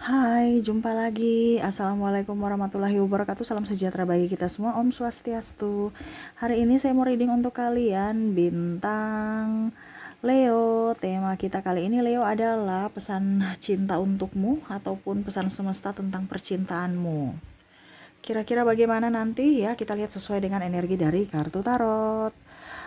Hai, jumpa lagi. Assalamualaikum warahmatullahi wabarakatuh. Salam sejahtera bagi kita semua. Om Swastiastu. Hari ini saya mau reading untuk kalian bintang Leo. Tema kita kali ini Leo adalah pesan cinta untukmu ataupun pesan semesta tentang percintaanmu. Kira-kira bagaimana nanti ya, kita lihat sesuai dengan energi dari kartu tarot.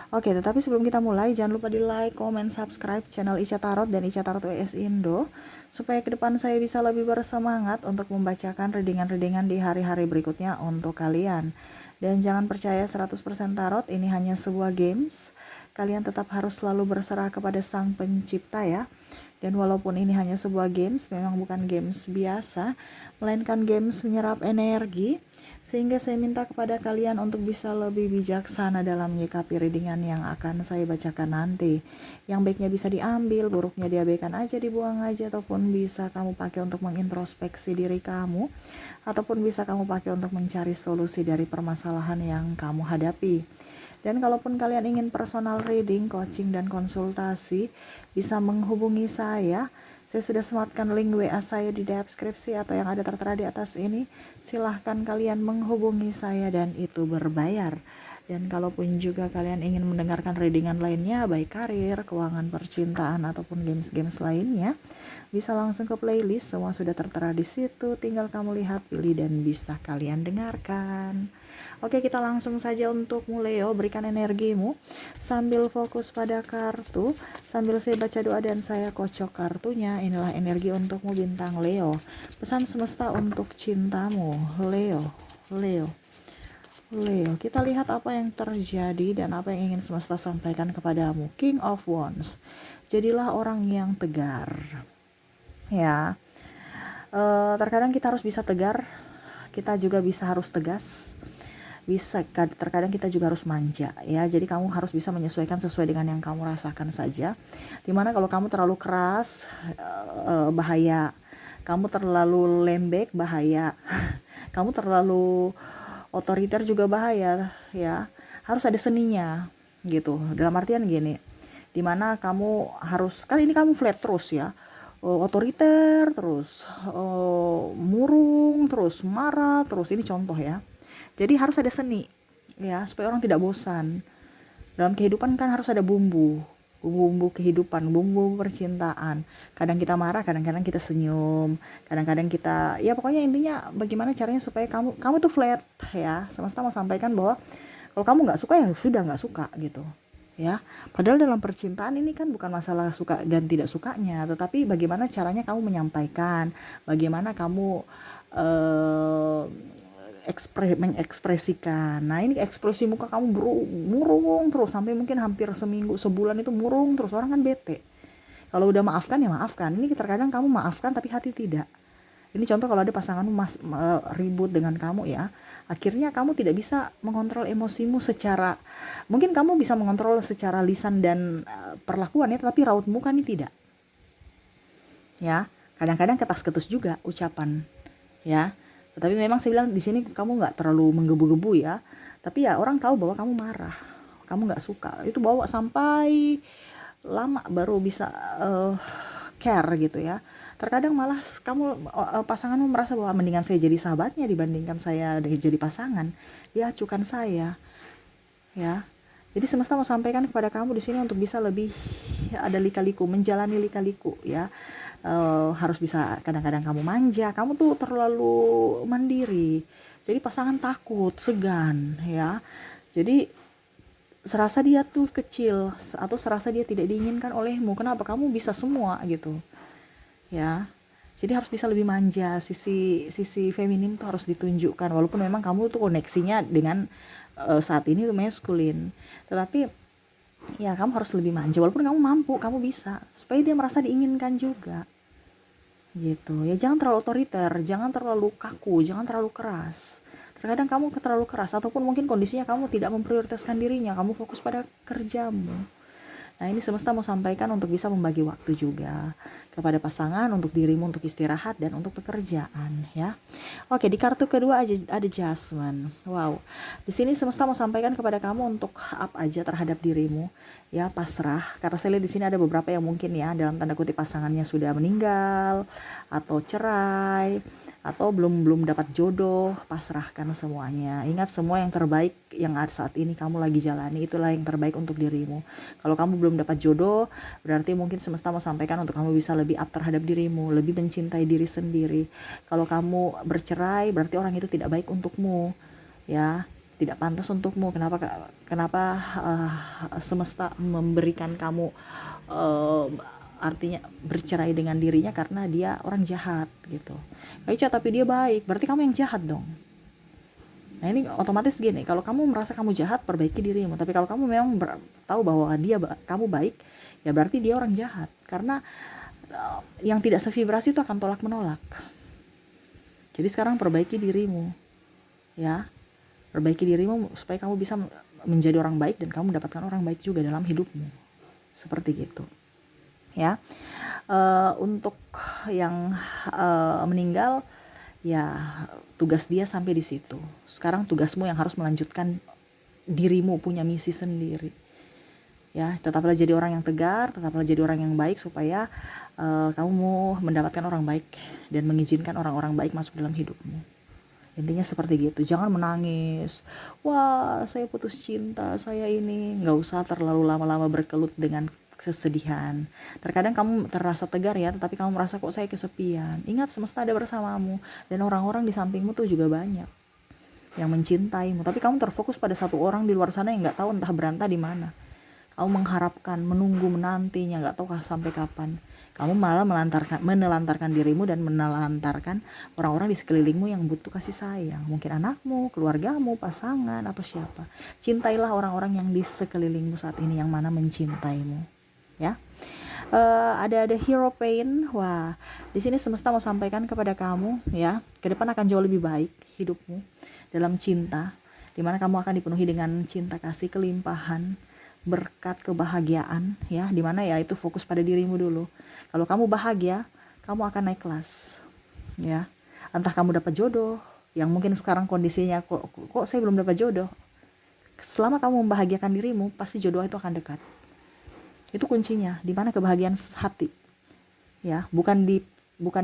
Oke, tetapi sebelum kita mulai, jangan lupa di like, comment, subscribe channel Ica Tarot dan Ica Tarot WS Indo, supaya ke depan saya bisa lebih bersemangat untuk membacakan readingan-readingan di hari-hari berikutnya untuk kalian. Dan jangan percaya 100% tarot, ini hanya sebuah games. Kalian tetap harus selalu berserah kepada Sang Pencipta ya. Dan walaupun ini hanya sebuah games, memang bukan games biasa, melainkan games menyerap energi, sehingga saya minta kepada kalian untuk bisa lebih bijaksana dalam menyikapi readingan yang akan saya bacakan nanti. Yang baiknya bisa diambil, buruknya diabaikan aja, dibuang aja, ataupun bisa kamu pakai untuk mengintrospeksi diri kamu, ataupun bisa kamu pakai untuk mencari solusi dari permasalahan yang kamu hadapi. Dan kalaupun kalian ingin personal reading, coaching, dan konsultasi, bisa menghubungi saya. Saya sudah sematkan link WA saya di deskripsi atau yang ada tertera di atas ini. Silahkan kalian menghubungi saya dan itu berbayar. Dan kalaupun juga kalian ingin mendengarkan readingan lainnya, baik karir, keuangan, percintaan, ataupun games-games lainnya, bisa langsung ke playlist, semua sudah tertera di situ. Tinggal kamu lihat, pilih, dan bisa kalian dengarkan. Oke, kita langsung saja untuk Leo, berikan energimu sambil fokus pada kartu, sambil saya baca doa dan saya kocok kartunya. Inilah energi untukmu bintang Leo. Pesan semesta untuk cintamu, Leo. Leo. Leo, kita lihat apa yang terjadi dan apa yang ingin semesta sampaikan kepadamu. King of Wands. Jadilah orang yang tegar. Ya. Terkadang kita harus bisa tegar, kita juga bisa harus tegas. Terkadang kita juga harus manja ya, jadi kamu harus bisa menyesuaikan sesuai dengan yang kamu rasakan saja. Dimana kalau kamu terlalu keras, bahaya. Kamu terlalu lembek, bahaya. Kamu terlalu otoriter juga bahaya ya. Harus ada seninya gitu, dalam artian gini, dimana kamu harus, kan ini kamu flat terus ya, otoriter terus, murung terus, marah terus, ini contoh ya. Jadi harus ada seni ya, supaya orang tidak bosan. Dalam kehidupan kan harus ada bumbu kehidupan, bumbu percintaan. Kadang kita marah, kadang-kadang kita senyum, kadang-kadang kita, ya pokoknya intinya bagaimana caranya supaya kamu tuh flat ya. Semesta mau sampaikan bahwa kalau kamu nggak suka ya sudah nggak suka gitu ya. Padahal dalam percintaan ini kan bukan masalah suka dan tidak sukanya, tetapi bagaimana caranya kamu menyampaikan, bagaimana kamu eh, mengekspresikan. Nah, ini ekspresi muka kamu murung terus sampai mungkin hampir seminggu, sebulan itu murung terus, orang kan bete. Kalau udah maafkan ya maafkan. Ini terkadang kamu maafkan tapi hati tidak. Ini contoh kalau ada pasanganmu ribut dengan kamu ya, akhirnya kamu tidak bisa mengontrol emosimu secara, mungkin kamu bisa mengontrol secara lisan dan perlakuan ya, tapi raut muka ini tidak. Ya, kadang-kadang ketas-ketus juga ucapan ya. Tetapi memang saya bilang di sini kamu nggak terlalu menggebu-gebu ya. Tapi ya orang tahu bahwa kamu marah, kamu nggak suka. Itu bawa sampai lama baru bisa care gitu ya. Terkadang malah kamu, pasanganmu merasa bahwa mendingan saya jadi sahabatnya dibandingkan saya jadi pasangan. Dia acukan saya ya. Jadi semesta mau sampaikan kepada kamu di sini untuk bisa lebih ada lika-liku, menjalani lika-liku ya. Harus bisa, kadang-kadang kamu manja, kamu tuh terlalu mandiri. Jadi pasangan takut, segan ya. Jadi serasa dia tuh kecil atau serasa dia tidak diinginkan olehmu. Kenapa? Kamu bisa semua gitu. Ya. Jadi harus bisa lebih manja, sisi sisi feminim tuh harus ditunjukkan, walaupun memang kamu tuh koneksinya dengan saat ini tuh maskulin. Tetapi ya kamu harus lebih manja, walaupun kamu mampu, kamu bisa, supaya dia merasa diinginkan juga. Gitu. Ya jangan terlalu otoriter, jangan terlalu kaku, jangan terlalu keras. Terkadang kamu terlalu keras ataupun mungkin kondisinya kamu tidak memprioritaskan dirinya, kamu fokus pada kerjamu. Nah, ini semesta mau sampaikan untuk bisa membagi waktu juga kepada pasangan, untuk dirimu, untuk istirahat, dan untuk pekerjaan, ya. Oke, di kartu kedua ada Adjustment. Wow, di sini semesta mau sampaikan kepada kamu untuk up aja terhadap dirimu, ya, pasrah. Karena saya lihat di sini ada beberapa yang mungkin ya dalam tanda kutip pasangannya sudah meninggal, atau cerai, atau belum dapat jodoh. Pasrahkan semuanya. Ingat, semua yang terbaik yang ada saat ini kamu lagi jalani, itulah yang terbaik untuk dirimu. Kalau kamu belum dapat jodoh, berarti mungkin semesta mau sampaikan untuk kamu bisa lebih up terhadap dirimu, lebih mencintai diri sendiri. Kalau kamu bercerai, berarti orang itu tidak baik untukmu, ya, tidak pantas untukmu. Kenapa semesta memberikan kamu artinya bercerai dengan dirinya karena dia orang jahat gitu. Kaica, tapi dia baik, berarti kamu yang jahat dong. Nah, ini otomatis gini, kalau kamu merasa kamu jahat, perbaiki dirimu. Tapi kalau kamu memang tahu bahwa kamu baik, ya berarti dia orang jahat. Karena yang tidak sevibrasi itu akan tolak menolak. Jadi sekarang perbaiki dirimu, ya. Perbaiki dirimu supaya kamu bisa menjadi orang baik dan kamu mendapatkan orang baik juga dalam hidupmu. Seperti gitu, ya. Untuk yang meninggal, ya tugas dia sampai di situ. Sekarang tugasmu yang harus melanjutkan dirimu, punya misi sendiri, ya. Tetaplah jadi orang yang tegar, tetaplah jadi orang yang baik supaya kamu mendapatkan orang baik dan mengizinkan orang-orang baik masuk dalam hidupmu. Intinya seperti gitu. Jangan menangis, wah saya putus cinta, saya ini. Nggak usah terlalu lama-lama berkelut dengan kesedihan. Terkadang kamu terasa tegar ya, tetapi kamu merasa kok saya kesepian. Ingat, semesta ada bersamamu, dan orang-orang di sampingmu tuh juga banyak yang mencintaimu. Tapi kamu terfokus pada satu orang di luar sana yang nggak tahu entah berantah di mana. Kamu mengharapkan, menunggu, menantinya, nggak tahu sampai kapan. Kamu malah menelantarkan dirimu dan menelantarkan orang-orang di sekelilingmu yang butuh kasih sayang. Mungkin anakmu, keluargamu, pasangan, atau siapa. Cintailah orang-orang yang di sekelilingmu saat ini yang mana mencintaimu, ya. Ada hero pain. Wah, di sini semesta mau sampaikan kepada kamu, ya, ke depan akan jauh lebih baik hidupmu dalam cinta, dimana kamu akan dipenuhi dengan cinta kasih, kelimpahan, berkat, kebahagiaan, ya, dimana ya itu fokus pada dirimu dulu. Kalau kamu bahagia, kamu akan naik kelas, ya. Entah kamu dapat jodoh yang mungkin sekarang kondisinya kok saya belum dapat jodoh. Selama kamu membahagiakan dirimu, pasti jodoh itu akan dekat. Itu kuncinya, dimana kebahagiaan hati, ya, bukan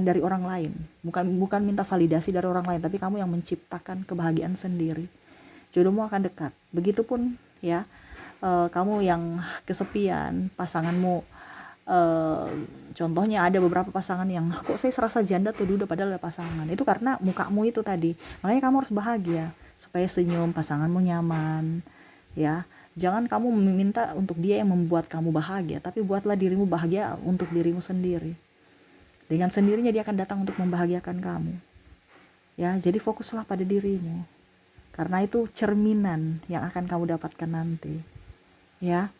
dari orang lain, bukan minta validasi dari orang lain, tapi kamu yang menciptakan kebahagiaan sendiri. Jodohmu akan dekat. Begitupun, ya, kamu yang kesepian, pasanganmu, contohnya ada beberapa pasangan yang kok saya serasa janda tuh dulu padahal ada pasangan. Itu karena mukamu itu tadi. Makanya kamu harus bahagia supaya senyum, pasanganmu nyaman, ya. Jangan kamu meminta untuk dia yang membuat kamu bahagia, tapi buatlah dirimu bahagia untuk dirimu sendiri. Dengan sendirinya dia akan datang untuk membahagiakan kamu, ya. Jadi fokuslah pada dirimu, karena itu cerminan yang akan kamu dapatkan nanti, ya.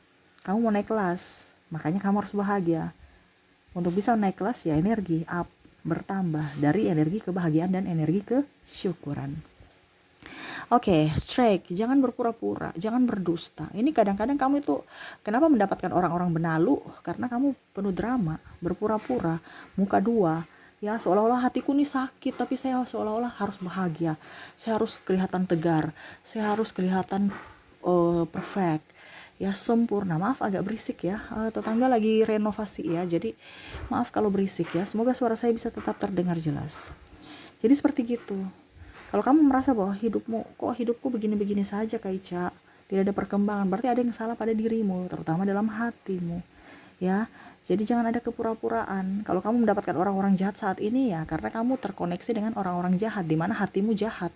Kamu mau naik kelas, makanya kamu harus bahagia. Untuk bisa naik kelas, ya energi up, bertambah dari energi kebahagiaan dan energi kesyukuran. Oke, strike, jangan berpura-pura, jangan berdusta. Ini kadang-kadang kamu itu kenapa mendapatkan orang-orang benalu? Karena kamu penuh drama, berpura-pura, muka dua. Ya, seolah-olah hatiku nih sakit, tapi saya seolah-olah harus bahagia. Saya harus kelihatan tegar, saya harus kelihatan perfect, ya, sempurna. Maaf agak berisik ya, tetangga lagi renovasi ya, jadi maaf kalau berisik ya. Semoga suara saya bisa tetap terdengar jelas. Jadi seperti gitu. Kalau kamu merasa bahwa hidupku begini-begini saja Kaica, tidak ada perkembangan, berarti ada yang salah pada dirimu, terutama dalam hatimu, ya. Jadi jangan ada kepura-puraan. Kalau kamu mendapatkan orang-orang jahat saat ini, ya karena kamu terkoneksi dengan orang-orang jahat, di mana hatimu jahat,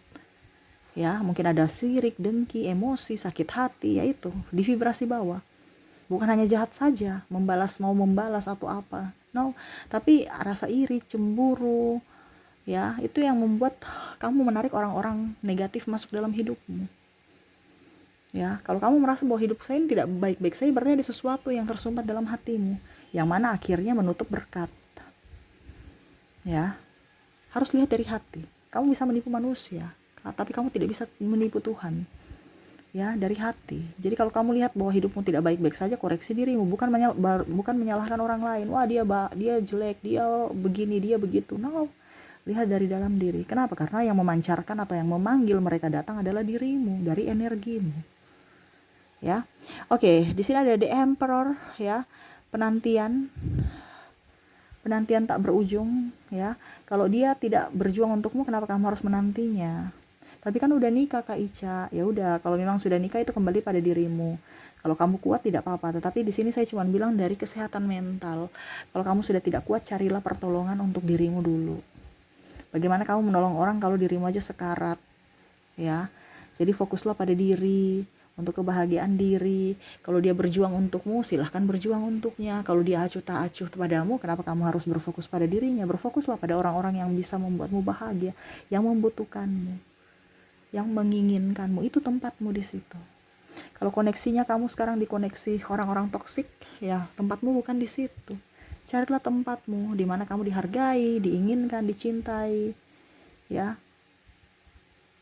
ya. Mungkin ada sirik, dengki, emosi, sakit hati, yaitu di vibrasi bawah. Bukan hanya jahat saja, mau membalas atau apa, no, tapi rasa iri, cemburu, ya, itu yang membuat kamu menarik orang-orang negatif masuk dalam hidupmu, ya. Kalau kamu merasa bahwa hidup saya ini tidak baik-baik saja, berarti ada sesuatu yang tersumbat dalam hatimu, yang mana akhirnya menutup berkat, ya. Harus lihat dari hati. Kamu bisa menipu manusia, tapi kamu tidak bisa menipu Tuhan. ya, dari hati. Jadi kalau kamu lihat bahwa hidupmu tidak baik-baik saja, koreksi dirimu, bukan menyalahkan orang lain. Wah, dia jelek, dia begini, dia begitu. No, lihat dari dalam diri. Kenapa? Karena yang memancarkan atau yang memanggil mereka datang adalah dirimu, dari energimu. Ya. Oke, di sini ada The Emperor, ya. Penantian tak berujung, ya. Kalau dia tidak berjuang untukmu, kenapa kamu harus menantinya? Tapi kan udah nikah Kak Ica. Ya udah, kalau memang sudah nikah itu kembali pada dirimu. Kalau kamu kuat tidak apa-apa, tetapi di sini saya cuma bilang dari kesehatan mental. Kalau kamu sudah tidak kuat, carilah pertolongan untuk dirimu dulu. Bagaimana kamu menolong orang kalau dirimu aja sekarat, ya. Jadi fokuslah pada diri, untuk kebahagiaan diri. Kalau dia berjuang untukmu, silahkan berjuang untuknya. Kalau dia acuh tak acuh padamu, kenapa kamu harus berfokus pada dirinya? Berfokuslah pada orang-orang yang bisa membuatmu bahagia, yang membutuhkanmu, yang menginginkanmu. Itu tempatmu di situ. Kalau koneksinya kamu sekarang dikoneksi orang-orang toksik, ya tempatmu bukan di situ. Carilah tempatmu di mana kamu dihargai, diinginkan, dicintai, ya.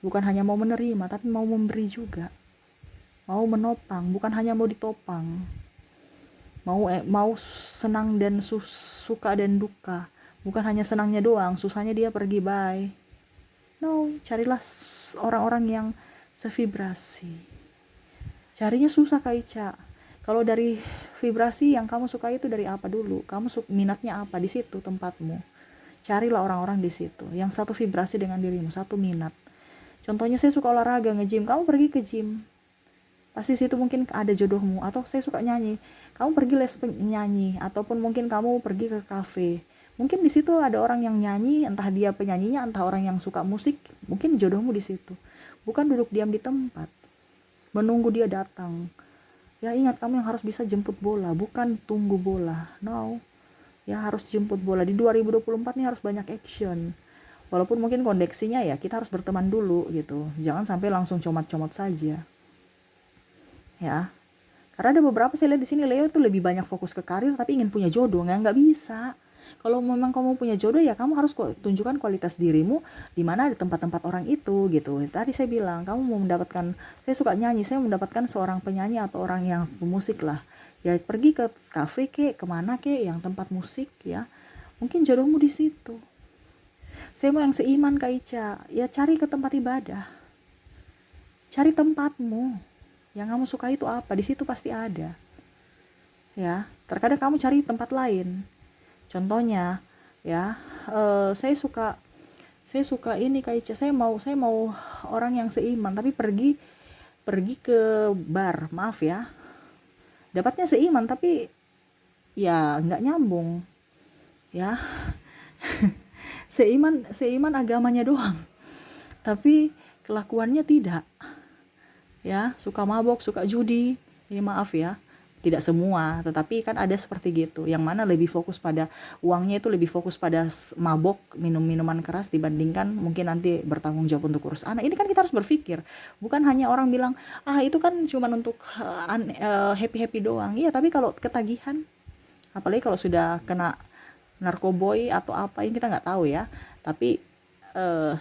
Bukan hanya mau menerima, tapi mau memberi juga. Mau menopang, bukan hanya mau ditopang. Mau senang dan suka dan duka. Bukan hanya senangnya doang, susahnya dia pergi, bye. No, carilah orang-orang yang sevibrasi. Carinya susah Kak Ica. Kalau dari vibrasi yang kamu suka itu dari apa dulu? Kamu minatnya apa? Di situ tempatmu. Carilah orang-orang di situ yang satu vibrasi dengan dirimu, satu minat. Contohnya saya suka olahraga, nge-gym, kamu pergi ke gym. Pasti situ mungkin ada jodohmu. Atau saya suka nyanyi, kamu pergi les penyanyi. Ataupun mungkin kamu pergi ke kafe. Mungkin di situ ada orang yang nyanyi, entah dia penyanyinya, entah orang yang suka musik. Mungkin jodohmu di situ. Bukan duduk diam di tempat, menunggu dia datang. Ya ingat, kamu yang harus bisa jemput bola, bukan tunggu bola. No, ya harus jemput bola. Di 2024 nih harus banyak action. Walaupun mungkin koneksinya ya kita harus berteman dulu gitu. Jangan sampai langsung comot-comot saja. Ya. Karena ada beberapa saya lihat di sini Leo itu lebih banyak fokus ke karir tapi ingin punya jodoh, nggak bisa. Kalau memang kamu punya jodoh ya kamu harus tunjukkan kualitas dirimu di mana ada tempat-tempat orang itu gitu. Tadi saya bilang kamu mau mendapatkan, saya suka nyanyi, saya mendapatkan seorang penyanyi atau orang yang pemusik lah. Ya pergi ke kafe kemana yang tempat musik ya. Mungkin jodohmu di situ. Saya mau yang seiman Kak Ica, ya cari ke tempat ibadah. Cari tempatmu. Yang kamu suka itu apa? Di situ pasti ada. Ya, terkadang kamu cari tempat lain. Contohnya, ya, saya suka ini Kak Ica, saya mau orang yang seiman tapi pergi ke bar, maaf ya. Dapatnya seiman tapi ya nggak nyambung. Ya. seiman agamanya doang. Tapi kelakuannya tidak. Ya, suka mabok, suka judi. Ini maaf ya. Tidak semua, tetapi kan ada seperti gitu. Yang mana lebih fokus pada uangnya, itu lebih fokus pada mabok, minum minuman keras dibandingkan mungkin nanti bertanggung jawab untuk urus anak. Ini kan kita harus berpikir. Bukan hanya orang bilang, itu kan cuma untuk happy-happy doang. Iya, tapi kalau ketagihan, apalagi kalau sudah kena narkoboy atau apa, ini kita nggak tahu ya. Tapi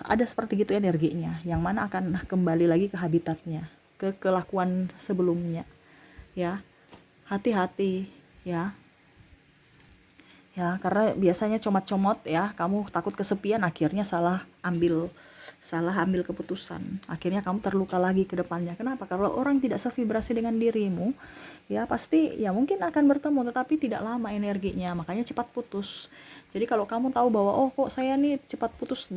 ada seperti gitu energinya, yang mana akan kembali lagi ke habitatnya, ke kelakuan sebelumnya. Ya. Hati-hati ya. Ya, karena biasanya comot-comot ya, kamu takut kesepian, akhirnya salah ambil keputusan. Akhirnya kamu terluka lagi ke depannya. Kenapa? Kalau orang tidak sevibrasi dengan dirimu, ya pasti ya mungkin akan bertemu tetapi tidak lama energinya, makanya cepat putus. Jadi kalau kamu tahu bahwa kok saya nih cepat putus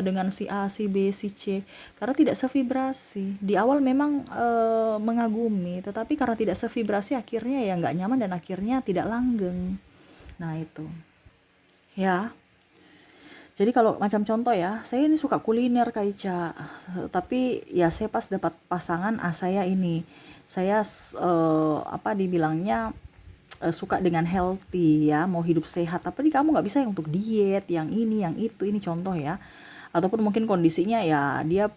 dengan si A, si B, si C, karena tidak sevibrasi. Di awal memang mengagumi, tetapi karena tidak sevibrasi akhirnya ya nggak nyaman dan akhirnya tidak langgeng. Nah itu ya. Jadi kalau macam contoh ya, saya ini suka kuliner Kak Ica, tapi ya saya pas dapat pasangan, saya dibilangnya suka dengan healthy ya, mau hidup sehat, tapi kamu nggak bisa yang untuk diet, yang ini, yang itu, ini contoh ya. Ataupun mungkin kondisinya ya dia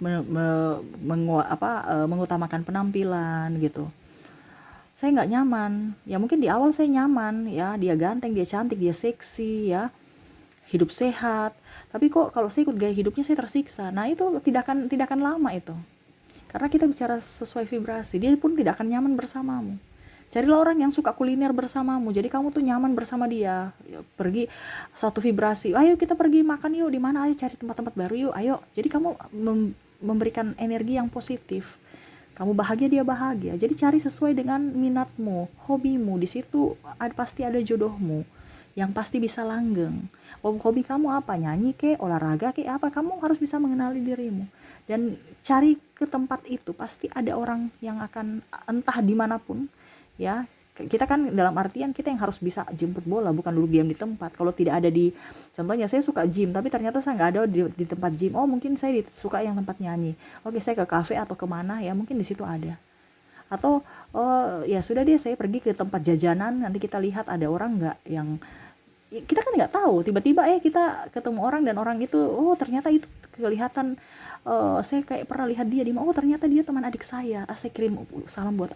mengutamakan penampilan gitu. Saya nggak nyaman. Ya mungkin di awal saya nyaman ya, dia ganteng, dia cantik, dia seksi ya, hidup sehat. Tapi kok kalau saya ikut gaya hidupnya saya tersiksa. Nah itu tidak akan lama itu. Karena kita bicara sesuai vibrasi, dia pun tidak akan nyaman bersamamu. Carilah orang yang suka kuliner bersamamu, jadi kamu tuh nyaman bersama dia. Pergi satu vibrasi, ayo kita pergi makan yuk, di mana, ayo cari tempat-tempat baru yuk, ayo. Jadi kamu memberikan energi yang positif. Kamu bahagia, dia bahagia. Jadi cari sesuai dengan minatmu, hobimu. Di situ pasti ada jodohmu yang pasti bisa langgeng. Hobi kamu apa? Nyanyi ke, olahraga ke, apa? Kamu harus bisa mengenali dirimu. Dan cari ke tempat itu, pasti ada orang yang akan, entah dimanapun, ya. Kita kan dalam artian kita yang harus bisa jemput bola, bukan duduk diam di tempat. Kalau tidak ada di, contohnya saya suka gym tapi ternyata saya nggak ada di tempat gym, oh mungkin saya suka yang tempat nyanyi, oke saya ke kafe atau kemana ya, mungkin di situ ada. Atau oh ya sudah deh, saya pergi ke tempat jajanan, nanti kita lihat ada orang nggak yang kita kan nggak tahu, tiba-tiba kita ketemu orang dan orang itu, oh ternyata itu kelihatan, saya kayak pernah lihat dia di, oh ternyata dia teman adik saya, saya kirim salam buat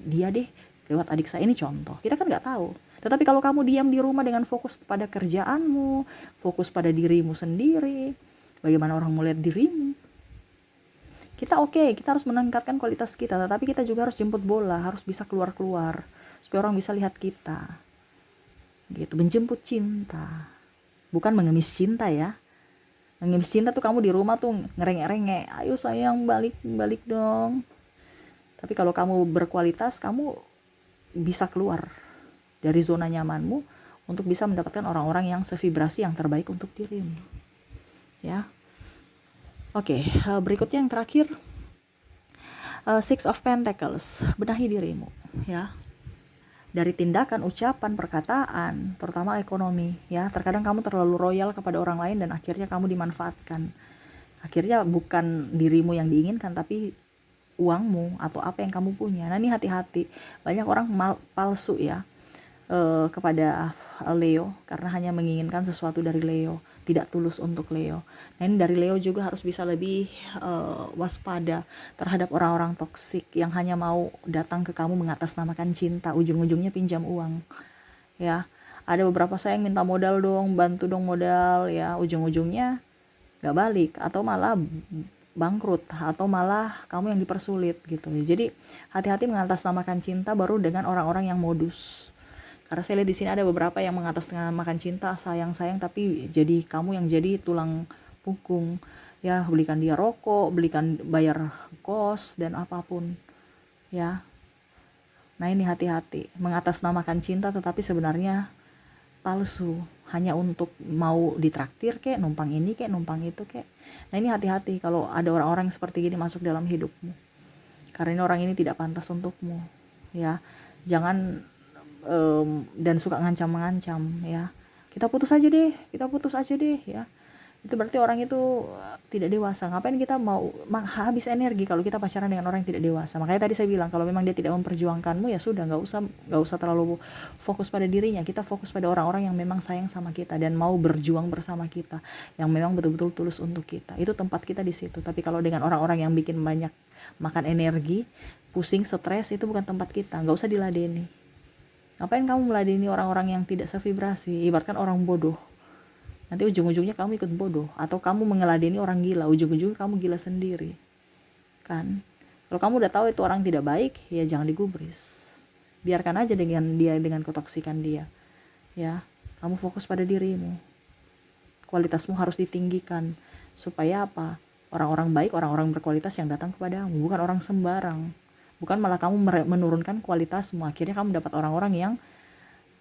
dia deh lewat adik saya. Ini contoh, kita kan nggak tahu. Tetapi kalau kamu diam di rumah dengan fokus pada kerjaanmu, fokus pada dirimu sendiri, bagaimana orang melihat dirimu, kita kita harus meningkatkan kualitas kita, tetapi kita juga harus jemput bola, harus bisa keluar-keluar supaya orang bisa lihat kita gitu. Menjemput cinta, bukan mengemis cinta ya. Mengemis cinta tuh kamu di rumah tuh ngerengek-rengek, ayo sayang balik dong. Tapi kalau kamu berkualitas, kamu bisa keluar dari zona nyamanmu untuk bisa mendapatkan orang-orang yang sevibrasi yang terbaik untuk dirimu, ya. Oke, berikutnya yang terakhir, Six of Pentacles, benahi dirimu, ya. Dari tindakan, ucapan, perkataan, terutama ekonomi, ya. Terkadang kamu terlalu royal kepada orang lain dan akhirnya kamu dimanfaatkan. Akhirnya bukan dirimu yang diinginkan, tapi uangmu atau apa yang kamu punya. Nah ini hati-hati, banyak orang palsu ya kepada Leo karena hanya menginginkan sesuatu dari Leo, tidak tulus untuk Leo. Nah ini dari Leo juga harus bisa lebih waspada terhadap orang-orang toksik yang hanya mau datang ke kamu mengatasnamakan cinta, ujung-ujungnya pinjam uang, ya. Ada beberapa saya yang minta modal dong, bantu dong modal, ya, ujung-ujungnya nggak balik atau malah bangkrut atau malah kamu yang dipersulit gitu. Jadi hati-hati mengatasnamakan cinta baru dengan orang-orang yang modus. Karena saya lihat di sini ada beberapa yang mengatasnamakan cinta, sayang-sayang, tapi jadi kamu yang jadi tulang punggung. Ya, belikan dia rokok, belikan, bayar kos dan apapun. Ya. Nah, ini hati-hati, mengatasnamakan cinta tetapi sebenarnya palsu, hanya untuk mau ditraktir kek, numpang ini kek, numpang itu kek. Nah ini hati-hati kalau ada orang-orang seperti gini masuk dalam hidupmu, karena ini orang ini tidak pantas untukmu, ya. Jangan dan suka ngancam-ngancam, ya. Kita putus aja deh, ya. Itu berarti orang itu tidak dewasa. Ngapain kita mau habis energi kalau kita pacaran dengan orang yang tidak dewasa. Makanya tadi saya bilang kalau memang dia tidak memperjuangkanmu, ya sudah, nggak usah terlalu fokus pada dirinya. Kita fokus pada orang-orang yang memang sayang sama kita dan mau berjuang bersama kita, yang memang betul-betul tulus untuk kita. Itu tempat kita di situ. Tapi kalau dengan orang-orang yang bikin banyak makan energi, pusing, stres, itu bukan tempat kita. Nggak usah diladeni. Ngapain kamu meladeni orang-orang yang tidak sevibrasi? Ibaratkan orang bodoh, nanti ujung-ujungnya kamu ikut bodoh, atau kamu mengeladeni orang gila, ujung-ujungnya kamu gila sendiri, kan? Kalau kamu udah tahu itu orang tidak baik, ya jangan digubris, biarkan aja dengan ketoksikan dia, ya. Kamu fokus pada dirimu, kualitasmu harus ditinggikan, supaya apa? Orang-orang baik, orang-orang berkualitas yang datang kepadamu, bukan orang sembarang, bukan malah kamu menurunkan kualitasmu, akhirnya kamu dapat orang-orang yang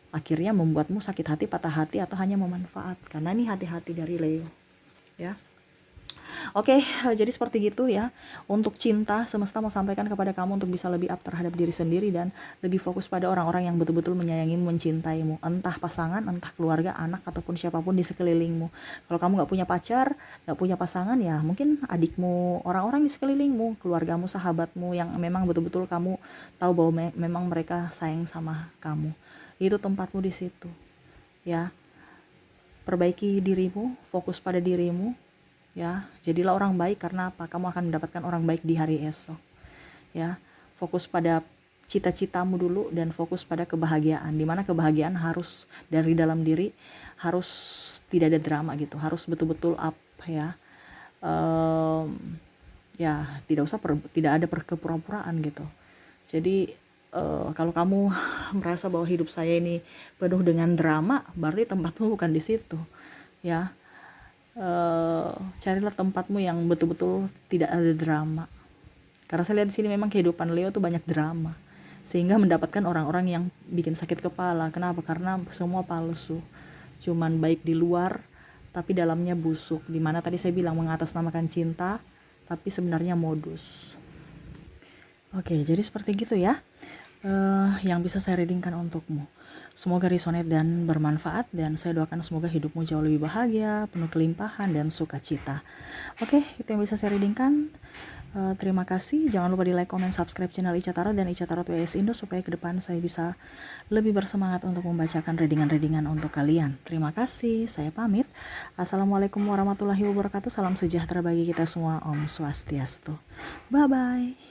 akhirnya membuatmu sakit hati, patah hati, atau hanya memanfaatkan. Nah ini hati-hati dari Leo, ya. Oke, jadi seperti gitu ya. Untuk cinta, semesta mau sampaikan kepada kamu untuk bisa lebih up terhadap diri sendiri dan lebih fokus pada orang-orang yang betul-betul menyayangimu, mencintaimu, entah pasangan, entah keluarga, anak, ataupun siapapun di sekelilingmu. Kalau kamu gak punya pacar, gak punya pasangan, ya mungkin adikmu, orang-orang di sekelilingmu, keluargamu, sahabatmu yang memang betul-betul kamu tahu bahwa memang mereka sayang sama kamu. Itu tempatmu di situ, ya. Perbaiki dirimu, fokus pada dirimu, ya. Jadilah orang baik, karena apa? Kamu akan mendapatkan orang baik di hari esok, ya. Fokus pada cita-citamu dulu dan fokus pada kebahagiaan, dimana kebahagiaan harus dari dalam diri, harus tidak ada drama gitu, harus betul-betul up, ya. ya tidak ada perkepura-puraan gitu. Jadi kalau kamu merasa bahwa hidup saya ini penuh dengan drama, berarti tempatmu bukan di situ ya. Carilah tempatmu yang betul-betul tidak ada drama, karena saya lihat di sini memang kehidupan Leo tuh banyak drama, sehingga mendapatkan orang-orang yang bikin sakit kepala. Kenapa? Karena semua palsu, cuman baik di luar tapi dalamnya busuk. Dimana tadi saya bilang mengatasnamakan cinta tapi sebenarnya modus. Oke, jadi seperti gitu ya yang bisa saya readingkan untukmu. Semoga resonate dan bermanfaat, dan saya doakan semoga hidupmu jauh lebih bahagia, penuh kelimpahan dan sukacita. Oke, itu yang bisa saya readingkan. Terima kasih. Jangan lupa di like, comment, subscribe channel Ica Tarot dan Ica Tarot WS Indo supaya ke depan saya bisa lebih bersemangat untuk membacakan readingan-readingan untuk kalian. Terima kasih. Saya pamit. Assalamualaikum warahmatullahi wabarakatuh. Salam sejahtera bagi kita semua. Om Swastiastu. Bye bye.